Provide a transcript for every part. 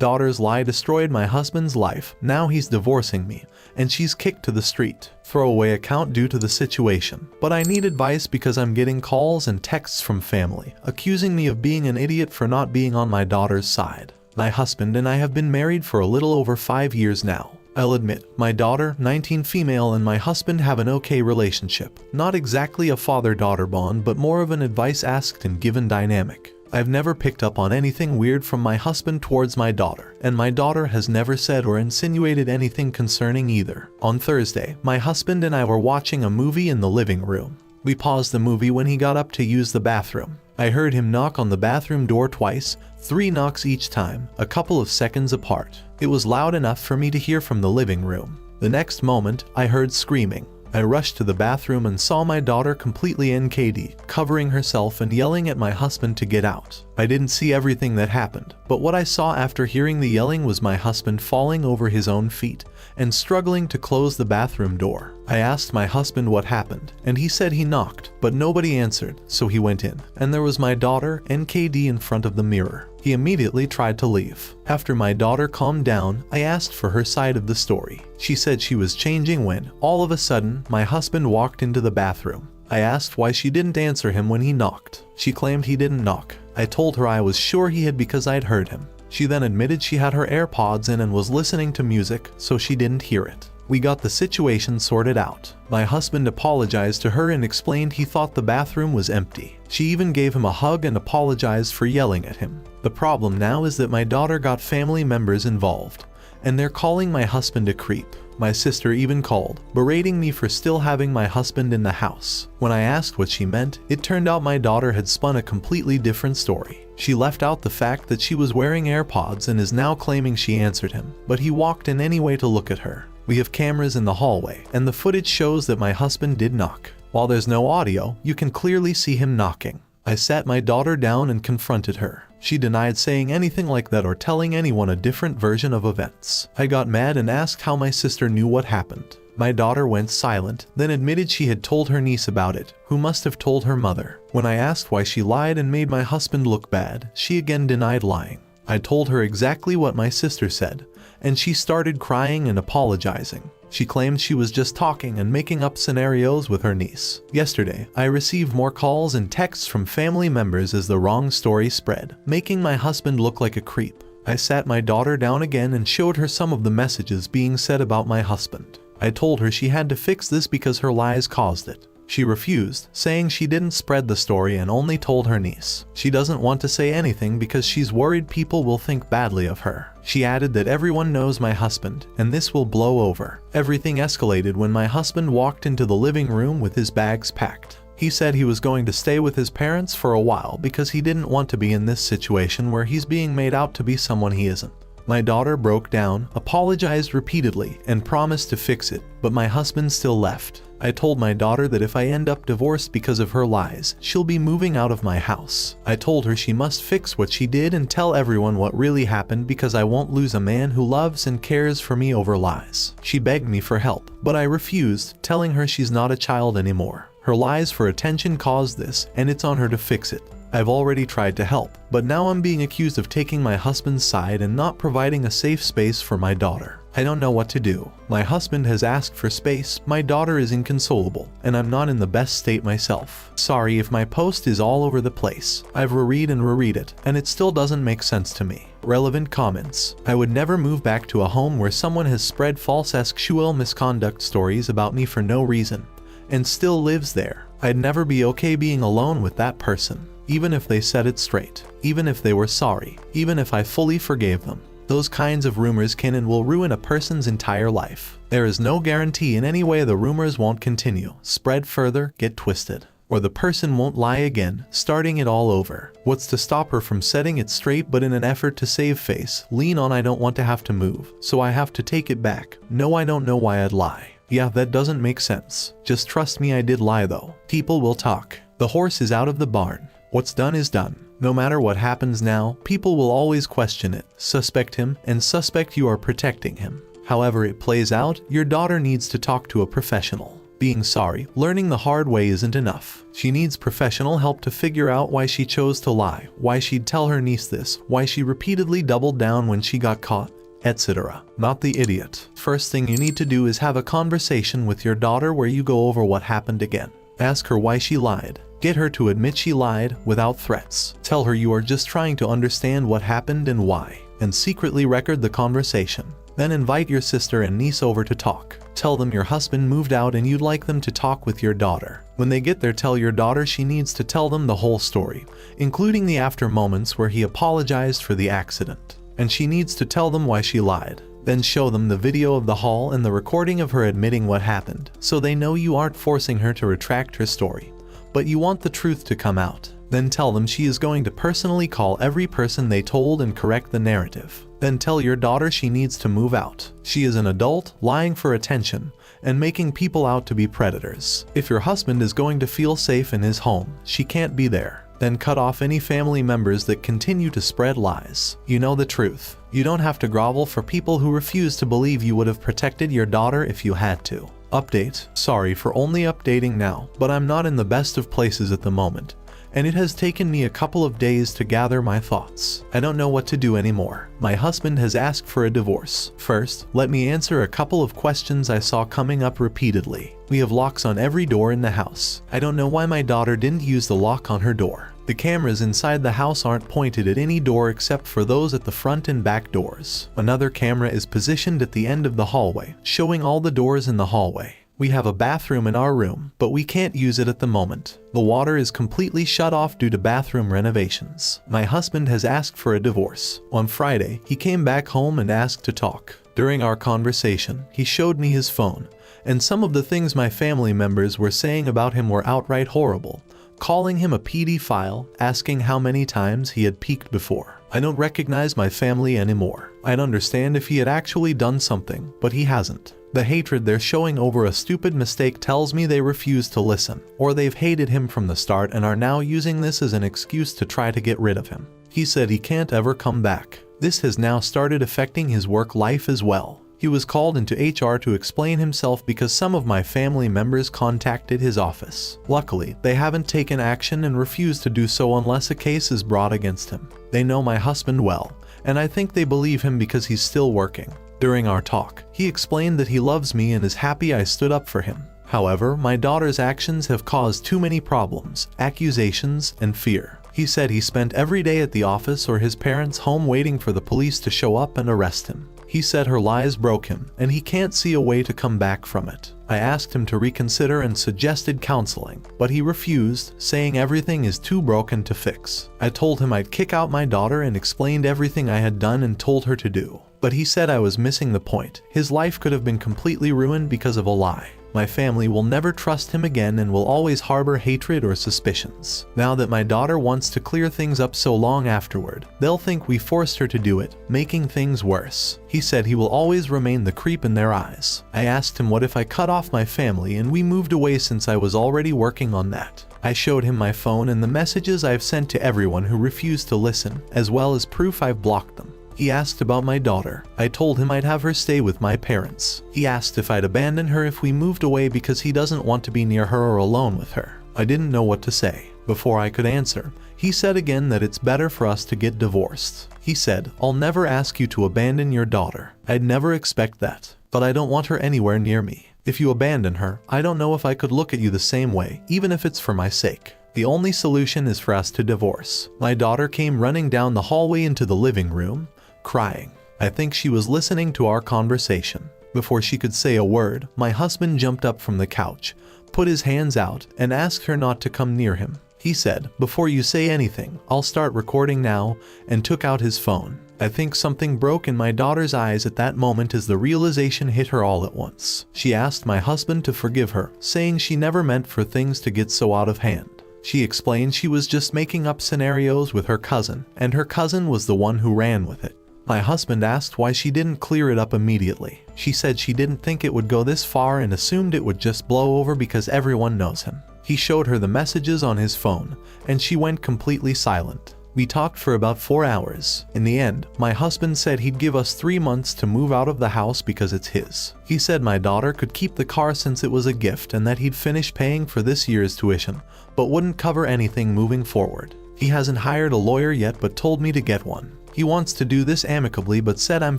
Daughter's lie destroyed my husband's life. Now he's divorcing me, and she's kicked to the street. Throwaway account due to the situation. But I need advice because I'm getting calls and texts from family, accusing me of being an idiot for not being on my daughter's side. My husband and I have been married for a little over 5 years now. I'll admit, my daughter, 19 female, and my husband have an okay relationship. Not exactly a father-daughter bond, but more of an advice asked and given dynamic. I've never picked up on anything weird from my husband towards my daughter, and my daughter has never said or insinuated anything concerning either. On Thursday, my husband and I were watching a movie in the living room. We paused the movie when he got up to use the bathroom. I heard him knock on the bathroom door twice, 3 knocks each time, a couple of seconds apart. It was loud enough for me to hear from the living room. The next moment, I heard screaming. I rushed to the bathroom and saw my daughter completely NKD, covering herself and yelling at my husband to get out. I didn't see everything that happened, but what I saw after hearing the yelling was my husband falling over his own feet and struggling to close the bathroom door. I asked my husband what happened, and he said he knocked, but nobody answered, so he went in, and there was my daughter, NKD, in front of the mirror. He immediately tried to leave. After my daughter calmed down, I asked for her side of the story. She said she was changing when, all of a sudden, my husband walked into the bathroom. I asked why she didn't answer him when he knocked. She claimed he didn't knock. I told her I was sure he had because I'd heard him. She then admitted she had her AirPods in and was listening to music, so she didn't hear it. We got the situation sorted out. My husband apologized to her and explained he thought the bathroom was empty. She even gave him a hug and apologized for yelling at him. The problem now is that my daughter got family members involved, and they're calling my husband a creep. My sister even called, berating me for still having my husband in the house. When I asked what she meant, it turned out my daughter had spun a completely different story. She left out the fact that she was wearing AirPods and is now claiming she answered him, but he walked in anyway to look at her. We have cameras in the hallway, and the footage shows that my husband did knock. While there's no audio, you can clearly see him knocking. I sat my daughter down and confronted her. She denied saying anything like that or telling anyone a different version of events. I got mad and asked how my sister knew what happened. My daughter went silent, then admitted she had told her niece about it, who must have told her mother. When I asked why she lied and made my husband look bad, she again denied lying. I told her exactly what my sister said, and she started crying and apologizing. She claimed she was just talking and making up scenarios with her niece. Yesterday, I received more calls and texts from family members as the wrong story spread, making my husband look like a creep. I sat my daughter down again and showed her some of the messages being said about my husband. I told her she had to fix this because her lies caused it. She refused, saying she didn't spread the story and only told her niece. She doesn't want to say anything because she's worried people will think badly of her. She added that everyone knows my husband, and this will blow over. Everything escalated when my husband walked into the living room with his bags packed. He said he was going to stay with his parents for a while because he didn't want to be in this situation where he's being made out to be someone he isn't. My daughter broke down, apologized repeatedly, and promised to fix it, but my husband still left. I told my daughter that if I end up divorced because of her lies, she'll be moving out of my house. I told her she must fix what she did and tell everyone what really happened because I won't lose a man who loves and cares for me over lies. She begged me for help, but I refused, telling her she's not a child anymore. Her lies for attention caused this, and it's on her to fix it. I've already tried to help, but now I'm being accused of taking my husband's side and not providing a safe space for my daughter. I don't know what to do. My husband has asked for space, my daughter is inconsolable, and I'm not in the best state myself. Sorry if my post is all over the place. I've reread and reread it, and it still doesn't make sense to me. Relevant comments. I would never move back to a home where someone has spread false sexual misconduct stories about me for no reason, and still lives there. I'd never be okay being alone with that person. Even if they said it straight, even if they were sorry, even if I fully forgave them. Those kinds of rumors can and will ruin a person's entire life. There is no guarantee in any way the rumors won't continue, spread further, get twisted, or the person won't lie again, starting it all over. What's to stop her from setting it straight, but in an effort to save face, lean on I don't want to have to move, so I have to take it back. No, I don't know why I'd lie. Yeah, that doesn't make sense. Just trust me, I did lie though. People will talk. The horse is out of the barn. What's done is done. No matter what happens now, people will always question it, suspect him, and suspect you are protecting him. However it plays out, your daughter needs to talk to a professional. Being sorry, learning the hard way isn't enough. She needs professional help to figure out why she chose to lie, why she'd tell her niece this, why she repeatedly doubled down when she got caught, etc. Not the idiot. First thing you need to do is have a conversation with your daughter where you go over what happened again. Ask her why she lied. Get her to admit she lied without threats. Tell her you are just trying to understand what happened and why, and secretly record the conversation. Then invite your sister and niece over to talk. Tell them your husband moved out and you'd like them to talk with your daughter. When they get there, tell your daughter she needs to tell them the whole story, including the after moments where he apologized for the accident. And she needs to tell them why she lied. Then show them the video of the haul and the recording of her admitting what happened, so they know you aren't forcing her to retract her story, but you want the truth to come out. Then tell them she is going to personally call every person they told and correct the narrative. Then tell your daughter she needs to move out. She is an adult, lying for attention, and making people out to be predators. If your husband is going to feel safe in his home, she can't be there. Then cut off any family members that continue to spread lies. You know the truth. You don't have to grovel for people who refuse to believe you would have protected your daughter if you had to. Update. Sorry for only updating now, but I'm not in the best of places at the moment, and it has taken me a couple of days to gather my thoughts. I don't know what to do anymore. My husband has asked for a divorce. First, let me answer a couple of questions I saw coming up repeatedly. We have locks on every door in the house. I don't know why my daughter didn't use the lock on her door. The cameras inside the house aren't pointed at any door except for those at the front and back doors. Another camera is positioned at the end of the hallway, showing all the doors in the hallway. We have a bathroom in our room, but we can't use it at the moment. The water is completely shut off due to bathroom renovations. My husband has asked for a divorce. On Friday, he came back home and asked to talk. During our conversation, he showed me his phone, and some of the things my family members were saying about him were outright horrible. Calling him a pedophile, asking how many times he had peeked before. I don't recognize my family anymore. I'd understand if he had actually done something, but he hasn't. The hatred they're showing over a stupid mistake tells me they refuse to listen, or they've hated him from the start and are now using this as an excuse to try to get rid of him. He said he can't ever come back. This has now started affecting his work life as well. He was called into HR to explain himself because some of my family members contacted his office. Luckily, they haven't taken action and refuse to do so unless a case is brought against him. They know my husband well, and I think they believe him because he's still working. During our talk, he explained that he loves me and is happy I stood up for him. However, my daughter's actions have caused too many problems, accusations, and fear. He said he spent every day at the office or his parents' home waiting for the police to show up and arrest him. He said her lies broke him, and he can't see a way to come back from it. I asked him to reconsider and suggested counseling, but he refused, saying everything is too broken to fix. I told him I'd kick out my daughter and explained everything I had done and told her to do. But he said I was missing the point. His life could have been completely ruined because of a lie. My family will never trust him again and will always harbor hatred or suspicions. Now that my daughter wants to clear things up so long afterward, they'll think we forced her to do it, making things worse. He said he will always remain the creep in their eyes. I asked him what if I cut off my family and we moved away since I was already working on that. I showed him my phone and the messages I've sent to everyone who refused to listen, as well as proof I've blocked them. He asked about my daughter. I told him I'd have her stay with my parents. He asked if I'd abandon her if we moved away because he doesn't want to be near her or alone with her. I didn't know what to say. Before I could answer, he said again that it's better for us to get divorced. He said, "I'll never ask you to abandon your daughter. I'd never expect that. But I don't want her anywhere near me. If you abandon her, I don't know if I could look at you the same way, even if it's for my sake. The only solution is for us to divorce." My daughter came running down the hallway into the living room, crying. I think she was listening to our conversation. Before she could say a word, my husband jumped up from the couch, put his hands out, and asked her not to come near him. He said, "Before you say anything, I'll start recording now," and took out his phone. I think something broke in my daughter's eyes at that moment as the realization hit her all at once. She asked my husband to forgive her, saying she never meant for things to get so out of hand. She explained she was just making up scenarios with her cousin, and her cousin was the one who ran with it. My husband asked why she didn't clear it up immediately. She said she didn't think it would go this far and assumed it would just blow over because everyone knows him. He showed her the messages on his phone, and she went completely silent. We talked for about 4 hours. In the end, my husband said he'd give us 3 months to move out of the house because it's his. He said my daughter could keep the car since it was a gift and that he'd finish paying for this year's tuition, but wouldn't cover anything moving forward. He hasn't hired a lawyer yet but told me to get one. He wants to do this amicably but said I'm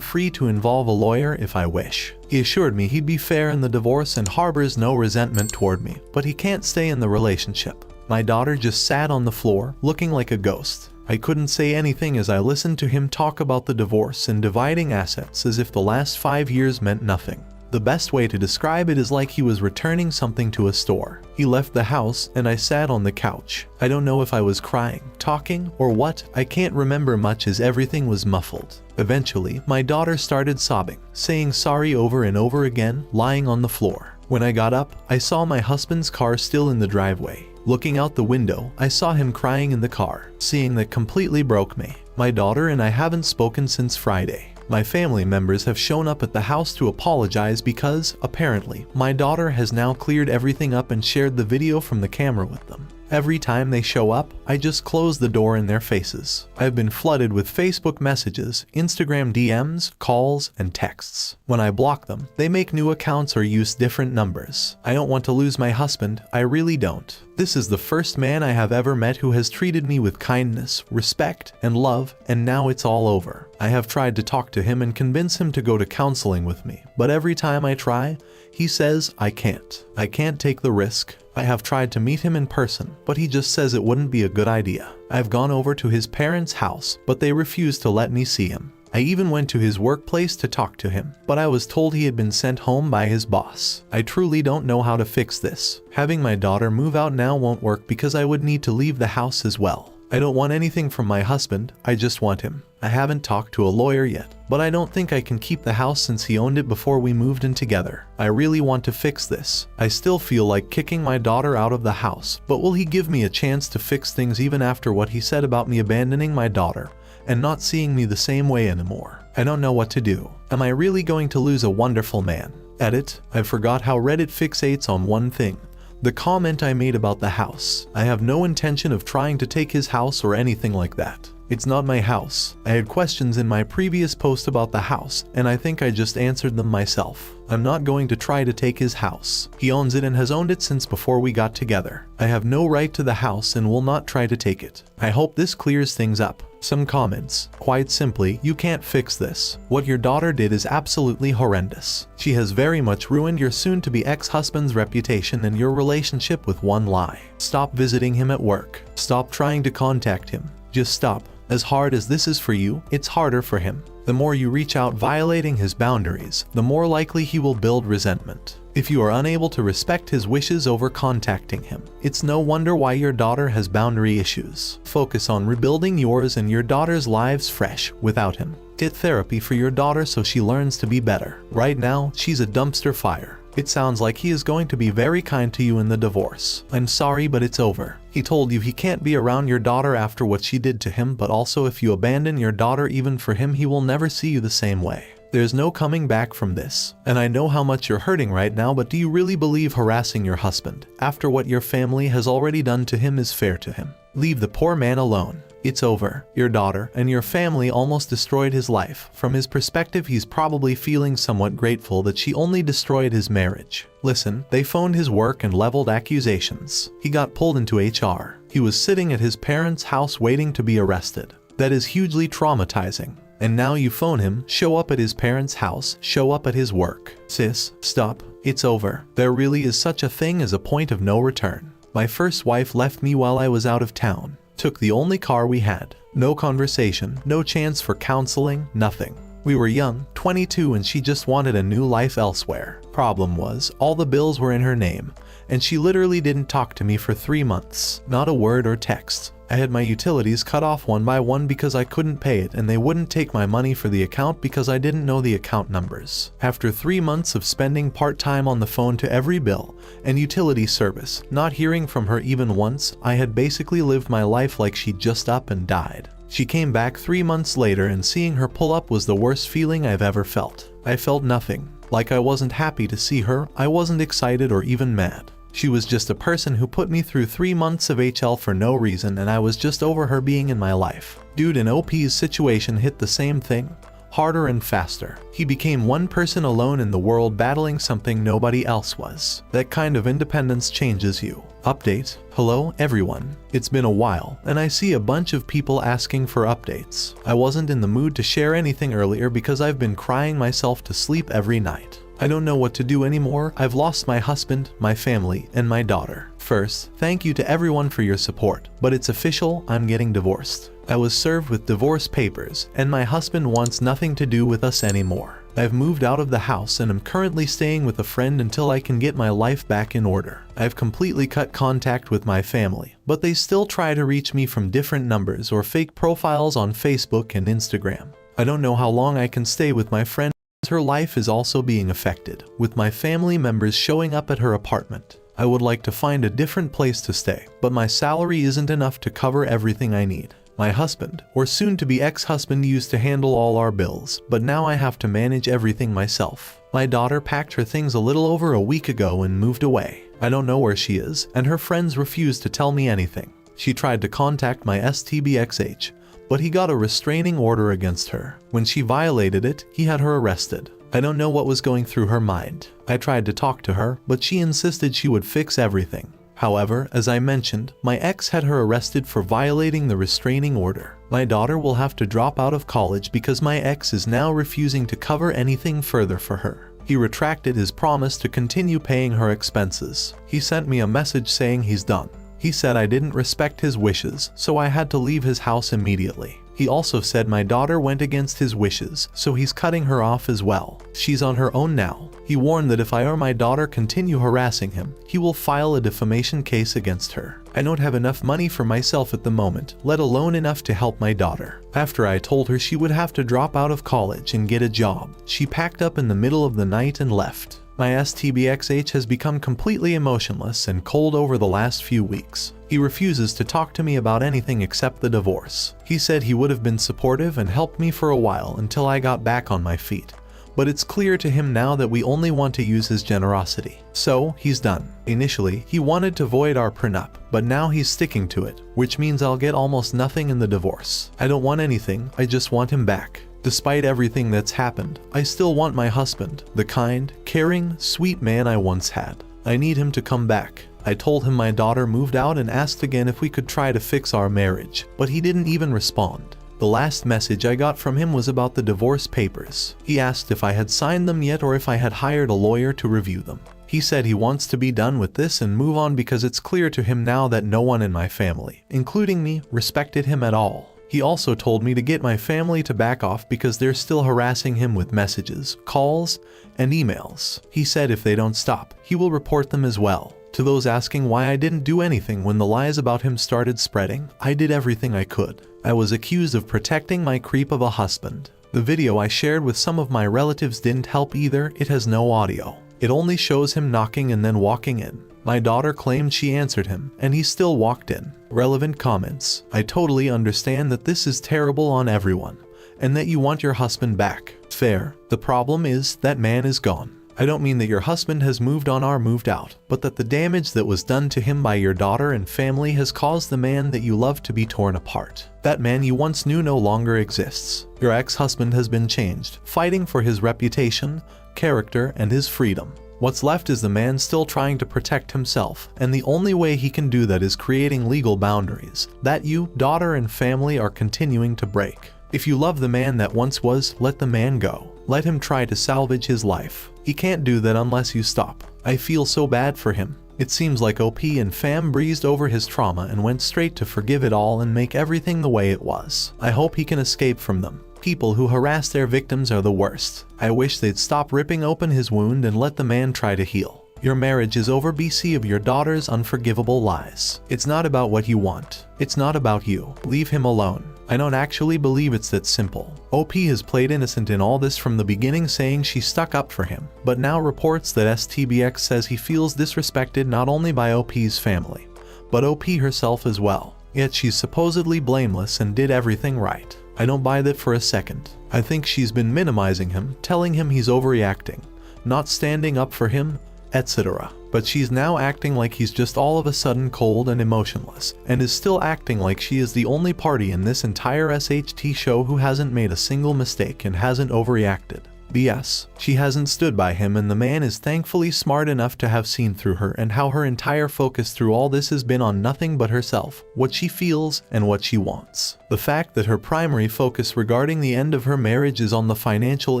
free to involve a lawyer if I wish. He assured me he'd be fair in the divorce and harbors no resentment toward me, but he can't stay in the relationship. My daughter just sat on the floor, looking like a ghost. I couldn't say anything as I listened to him talk about the divorce and dividing assets as if the last 5 years meant nothing. The best way to describe it is like he was returning something to a store. He left the house and I sat on the couch. I don't know if I was crying, talking, or what. I can't remember much as everything was muffled. Eventually, my daughter started sobbing, saying sorry over and over again, lying on the floor. When I got up, I saw my husband's car still in the driveway. Looking out the window, I saw him crying in the car. Seeing that completely broke me. My daughter and I haven't spoken since Friday. My family members have shown up at the house to apologize because, apparently, my daughter has now cleared everything up and shared the video from the camera with them. Every time they show up, I just close the door in their faces. I've been flooded with Facebook messages, Instagram DMs, calls, and texts. When I block them, they make new accounts or use different numbers. I don't want to lose my husband, I really don't. This is the first man I have ever met who has treated me with kindness, respect, and love, and now it's all over. I have tried to talk to him and convince him to go to counseling with me, but every time I try, he says I can't. I can't take the risk. I have tried to meet him in person, but he just says it wouldn't be a good idea. I've gone over to his parents' house, but they refuse to let me see him. I even went to his workplace to talk to him, but I was told he had been sent home by his boss. I truly don't know how to fix this. Having my daughter move out now won't work because I would need to leave the house as well. I don't want anything from my husband, I just want him. I haven't talked to a lawyer yet, but I don't think I can keep the house since he owned it before we moved in together. I really want to fix this. I still feel like kicking my daughter out of the house, but will he give me a chance to fix things even after what he said about me abandoning my daughter and not seeing me the same way anymore? I don't know what to do. Am I really going to lose a wonderful man? Edit, I forgot how Reddit fixates on one thing. The comment I made about the house. I have no intention of trying to take his house or anything like that. It's not my house. I had questions in my previous post about the house, and I think I just answered them myself. I'm not going to try to take his house. He owns it and has owned it since before we got together. I have no right to the house and will not try to take it. I hope this clears things up. Some comments. Quite simply, you can't fix this. What your daughter did is absolutely horrendous. She has very much ruined your soon-to-be ex-husband's reputation and your relationship with one lie. Stop visiting him at work. Stop trying to contact him. Just stop. As hard as this is for you, it's harder for him. The more you reach out violating his boundaries, the more likely he will build resentment. If you are unable to respect his wishes over contacting him, it's no wonder why your daughter has boundary issues. Focus on rebuilding yours and your daughter's lives fresh without him. Get therapy for your daughter so she learns to be better. Right now, she's a dumpster fire. It sounds like he is going to be very kind to you in the divorce. I'm sorry, but it's over. He told you he can't be around your daughter after what she did to him, but also if you abandon your daughter even for him, he will never see you the same way. There's no coming back from this. And I know how much you're hurting right now, but do you really believe harassing your husband after what your family has already done to him is fair to him? Leave the poor man alone. It's over. Your daughter and your family almost destroyed his life. From his perspective, he's probably feeling somewhat grateful that she only destroyed his marriage. Listen, they phoned his work and leveled accusations. He got pulled into HR. He was sitting at his parents' house waiting to be arrested. That is hugely traumatizing. And now you phone him, show up at his parents' house, show up at his work. Sis, stop. It's over. There really is such a thing as a point of no return. My first wife left me while I was out of town. Took the only car we had. No conversation, no chance for counseling, nothing. We were young, 22, and she just wanted a new life elsewhere. Problem was, all the bills were in her name, and she literally didn't talk to me for 3 months. Not a word or text. I had my utilities cut off one by one because I couldn't pay it, and they wouldn't take my money for the account because I didn't know the account numbers. After 3 months of spending part-time on the phone to every bill and utility service, not hearing from her even once, I had basically lived my life like she'd just up and died. She came back 3 months later, and seeing her pull up was the worst feeling I've ever felt. I felt nothing. Like I wasn't happy to see her, I wasn't excited or even mad. She was just a person who put me through 3 months of HL for no reason, and I was just over her being in my life. Dude in OP's situation hit the same thing, harder and faster. He became one person alone in the world battling something nobody else was. That kind of independence changes you. Update. Hello everyone. It's been a while, and I see a bunch of people asking for updates. I wasn't in the mood to share anything earlier because I've been crying myself to sleep every night. I don't know what to do anymore. I've lost my husband, my family, and my daughter. First, thank you to everyone for your support, but it's official, I'm getting divorced. I was served with divorce papers, and my husband wants nothing to do with us anymore. I've moved out of the house and am currently staying with a friend until I can get my life back in order. I've completely cut contact with my family, but they still try to reach me from different numbers or fake profiles on Facebook and Instagram. I don't know how long I can stay with my friend. Her life is also being affected, with my family members showing up at her apartment. I would like to find a different place to stay, but my salary isn't enough to cover everything I need. My husband, or soon-to-be ex-husband, used to handle all our bills, but now I have to manage everything myself. My daughter packed her things a little over a week ago and moved away. I don't know where she is, and her friends refuse to tell me anything. She tried to contact my STBXH, but he got a restraining order against her. When she violated it, he had her arrested. I don't know what was going through her mind. I tried to talk to her, but she insisted she would fix everything. However, as I mentioned, my ex had her arrested for violating the restraining order. My daughter will have to drop out of college because my ex is now refusing to cover anything further for her. He retracted his promise to continue paying her expenses. He sent me a message saying he's done. He said I didn't respect his wishes, so I had to leave his house immediately. He also said my daughter went against his wishes, so he's cutting her off as well. She's on her own now. He warned that if I or my daughter continue harassing him, he will file a defamation case against her. I don't have enough money for myself at the moment, let alone enough to help my daughter. After I told her she would have to drop out of college and get a job, she packed up in the middle of the night and left. My STBXH has become completely emotionless and cold over the last few weeks. He refuses to talk to me about anything except the divorce. He said he would have been supportive and helped me for a while until I got back on my feet. But it's clear to him now that we only want to use his generosity. So, he's done. Initially, he wanted to void our prenup, but now he's sticking to it, which means I'll get almost nothing in the divorce. I don't want anything, I just want him back. Despite everything that's happened, I still want my husband, the kind, caring, sweet man I once had. I need him to come back. I told him my daughter moved out and asked again if we could try to fix our marriage, but he didn't even respond. The last message I got from him was about the divorce papers. He asked if I had signed them yet or if I had hired a lawyer to review them. He said he wants to be done with this and move on because it's clear to him now that no one in my family, including me, respected him at all. He also told me to get my family to back off because they're still harassing him with messages, calls, and emails. He said if they don't stop, he will report them as well. To those asking why I didn't do anything when the lies about him started spreading, I did everything I could. I was accused of protecting my creep of a husband. The video I shared with some of my relatives didn't help either, it has no audio. It only shows him knocking and then walking in. My daughter claimed she answered him, and he still walked in. Relevant comments. I totally understand that this is terrible on everyone, and that you want your husband back. Fair. The problem is, that man is gone. I don't mean that your husband has moved on or moved out, but that the damage that was done to him by your daughter and family has caused the man that you love to be torn apart. That man you once knew no longer exists. Your ex-husband has been changed, fighting for his reputation, character, and his freedom. What's left is the man still trying to protect himself, and the only way he can do that is creating legal boundaries that you, daughter, and family are continuing to break. If you love the man that once was, let the man go. Let him try to salvage his life. He can't do that unless you stop. I feel so bad for him. It seems like OP and fam breezed over his trauma and went straight to forgive it all and make everything the way it was. I hope he can escape from them. People who harass their victims are the worst. I wish they'd stop ripping open his wound and let the man try to heal. Your marriage is over BC of your daughter's unforgivable lies. It's not about what you want. It's not about you. Leave him alone. I don't actually believe it's that simple. OP has played innocent in all this from the beginning, saying she stuck up for him, but now reports that STBX says he feels disrespected not only by OP's family, but OP herself as well. Yet she's supposedly blameless and did everything right. I don't buy that for a second. I think she's been minimizing him, telling him he's overreacting, not standing up for him, etc. but she's now acting like he's just all of a sudden cold and emotionless, and is still acting like she is the only party in this entire SHT show who hasn't made a single mistake and hasn't overreacted. BS. She hasn't stood by him, and the man is thankfully smart enough to have seen through her and how her entire focus through all this has been on nothing but herself, what she feels, and what she wants. The fact that her primary focus regarding the end of her marriage is on the financial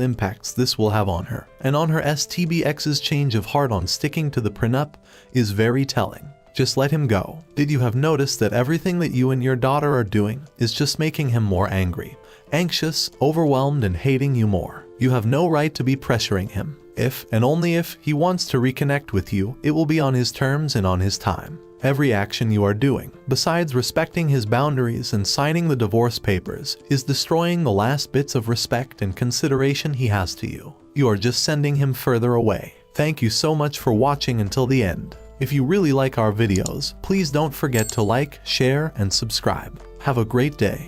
impacts this will have on her, and on her STBX's change of heart on sticking to the prenup, is very telling. Just let him go. Did you have noticed that everything that you and your daughter are doing is just making him more angry, anxious, overwhelmed, and hating you more? You have no right to be pressuring him. If, and only if, he wants to reconnect with you, it will be on his terms and on his time. Every action you are doing, besides respecting his boundaries and signing the divorce papers, is destroying the last bits of respect and consideration he has to you. You are just sending him further away. Thank you so much for watching until the end. If you really like our videos, please don't forget to like, share, and subscribe. Have a great day.